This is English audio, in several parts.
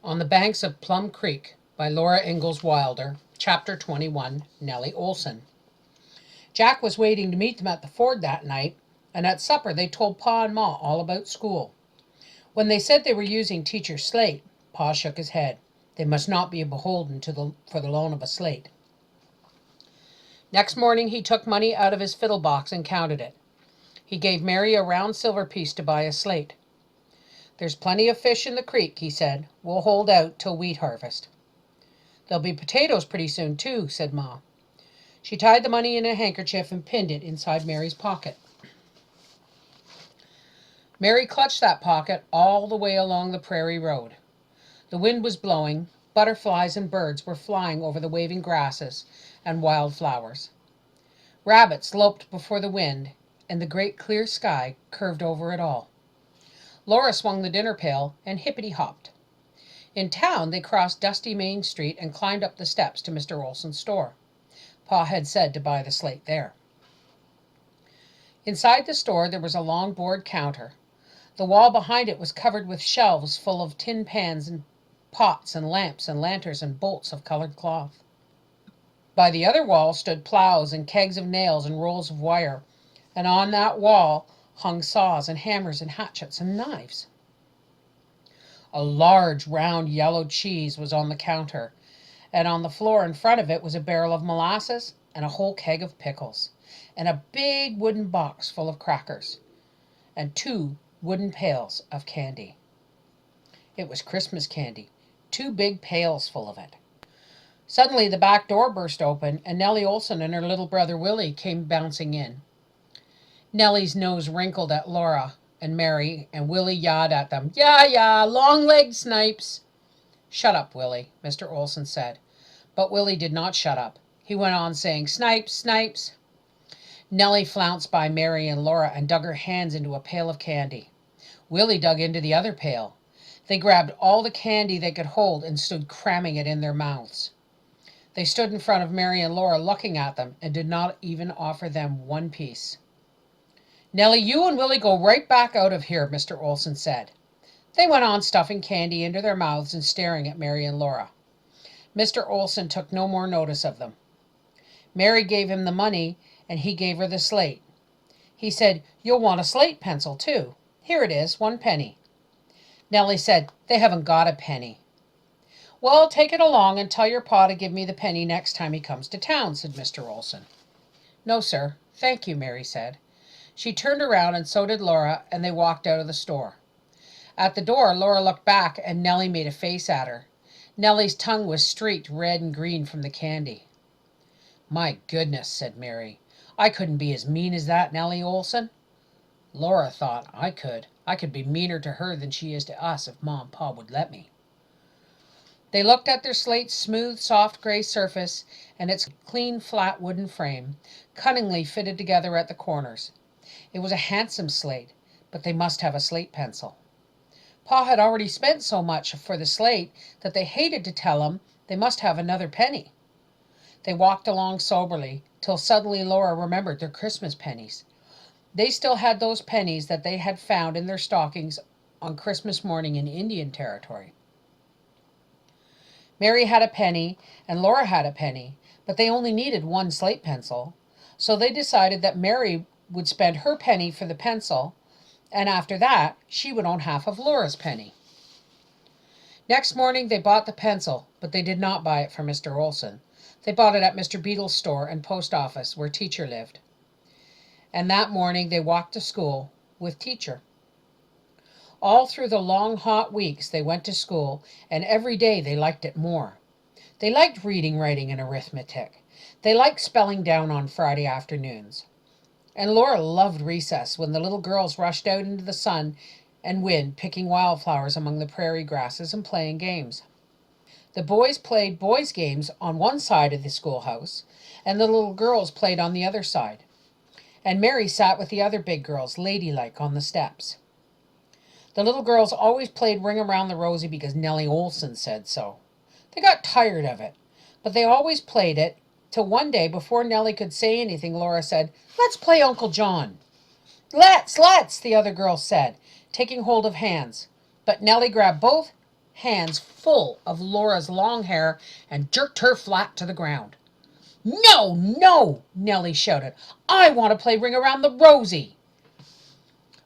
On the Banks of Plum Creek by Laura Ingalls Wilder, Chapter 21, Nellie Oleson. Jack was waiting to meet them at the ford that night, and at supper they told Pa and Ma all about school. When they said they were using Teacher's slate, Pa shook his head. They must not be beholden for the loan of a slate. Next morning he took money out of his fiddle box and counted it. He gave Mary a round silver piece to buy a slate. "There's plenty of fish in the creek," he said. "We'll hold out till wheat harvest." "There'll be potatoes pretty soon, too," said Ma. She tied the money in a handkerchief and pinned it inside Mary's pocket. Mary clutched that pocket all the way along the prairie road. The wind was blowing, butterflies and birds were flying over the waving grasses and wild flowers. Rabbits loped before the wind, and the great clear sky curved over it all. Laura swung the dinner pail and hippity-hopped. In town, they crossed dusty Main Street and climbed up the steps to Mr. Olson's store. Pa had said to buy the slate there. Inside the store there was a long board counter. The wall behind it was covered with shelves full of tin pans and pots and lamps and lanterns and bolts of colored cloth. By the other wall stood plows and kegs of nails and rolls of wire, and on that wall hung saws and hammers and hatchets and knives. A large round yellow cheese was on the counter, and on the floor in front of it was a barrel of molasses and a whole keg of pickles, and a big wooden box full of crackers, and 2 wooden pails of candy. It was Christmas candy, 2 big pails full of it. Suddenly the back door burst open, and Nellie Oleson and her little brother Willie came bouncing in. Nellie's nose wrinkled at Laura and Mary, and Willie yawed at them. "Yeah, long-legged snipes." "Shut up, Willie," Mr. Oleson said. But Willie did not shut up. He went on saying, "Snipes, snipes." Nellie flounced by Mary and Laura and dug her hands into a pail of candy. Willie dug into the other pail. They grabbed all the candy they could hold and stood cramming it in their mouths. They stood in front of Mary and Laura looking at them and did not even offer them one piece. "Nellie, you and Willie go right back out of here," Mr. Oleson said. They went on stuffing candy into their mouths and staring at Mary and Laura. Mr. Oleson took no more notice of them. Mary gave him the money, and he gave her the slate. He said, "You'll want a slate pencil, too. Here it is, 1 penny. Nellie said, "They haven't got a penny." "Well, take it along and tell your pa to give me the penny next time he comes to town," said Mr. Oleson. "No, sir. Thank you," Mary said. She turned around, and so did Laura, and they walked out of the store. At the door, Laura looked back, and Nellie made a face at her. Nellie's tongue was streaked red and green from the candy. "My goodness," said Mary. "I couldn't be as mean as that, Nellie Oleson." Laura thought, I could be meaner to her than she is to us if Ma and Pa would let me." They looked at their slate's smooth, soft gray surface and its clean, flat wooden frame, cunningly fitted together at the corners. It was a handsome slate, but they must have a slate pencil. Pa had already spent so much for the slate that they hated to tell him they must have another penny. They walked along soberly, till suddenly Laura remembered their Christmas pennies. They still had those pennies that they had found in their stockings on Christmas morning in Indian Territory. Mary had a penny, and Laura had a penny, but they only needed 1 slate pencil, so they decided that Mary would spend her penny for the pencil, and after that she would own half of Laura's penny. Next morning they bought the pencil, but they did not buy it from Mr. Oleson. They bought it at Mr. Beetle's store and post office, where Teacher lived. And that morning they walked to school with Teacher. All through the long, hot weeks they went to school, and every day they liked it more. They liked reading, writing, and arithmetic. They liked spelling down on Friday afternoons. And Laura loved recess, when the little girls rushed out into the sun and wind, picking wildflowers among the prairie grasses and playing games. The boys played boys' games on one side of the schoolhouse, and the little girls played on the other side. And Mary sat with the other big girls, ladylike, on the steps. The little girls always played Ring Around the Rosie because Nellie Oleson said so. They got tired of it, but they always played it, till one day, before Nellie could say anything, Laura said, "Let's play Uncle John." Let's, the other girls said, taking hold of hands. But Nellie grabbed both hands full of Laura's long hair and jerked her flat to the ground. "No, no!" Nellie shouted. "I want to play Ring Around the Rosie."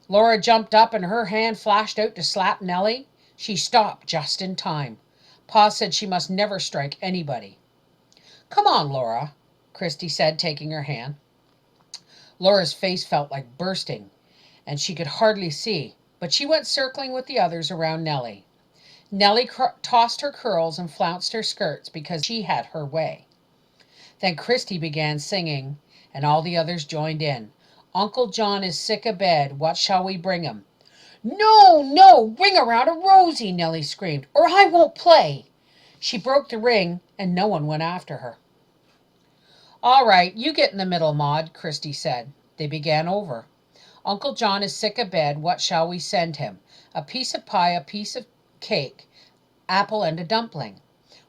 Laura jumped up and her hand flashed out to slap Nellie. She stopped just in time. Pa said she must never strike anybody. "Come on, Laura," Christy said, taking her hand. Laura's face felt like bursting, and she could hardly see, but she went circling with the others around Nellie. Nellie tossed her curls and flounced her skirts because she had her way. Then Christy began singing, and all the others joined in. "Uncle John is sick abed, what shall we bring him?" "No, no, ring around a Rosie," Nellie screamed, "or I won't play." She broke the ring, and no one went after her. "All right, you get in the middle, Maud," Christy said. They began over. "Uncle John is sick abed, what shall we send him? A piece of pie, a piece of cake, apple and a dumpling.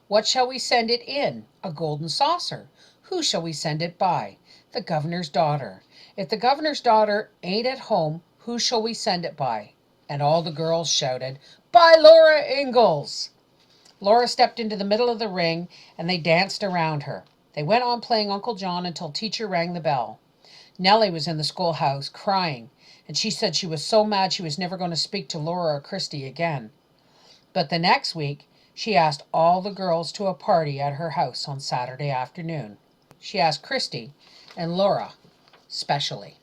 What shall we send it in? A golden saucer. Who shall we send it by? The governor's daughter. If the governor's daughter ain't at home, who shall we send it by?" And all the girls shouted, "By Laura Ingalls!" Laura stepped into the middle of the ring, and they danced around her. They went on playing Uncle John until teacher rang the bell. Nellie was in the schoolhouse crying, and she said she was so mad she was never going to speak to Laura or Christy again. But the next week, she asked all the girls to a party at her house on Saturday afternoon. She asked Christy and Laura specially.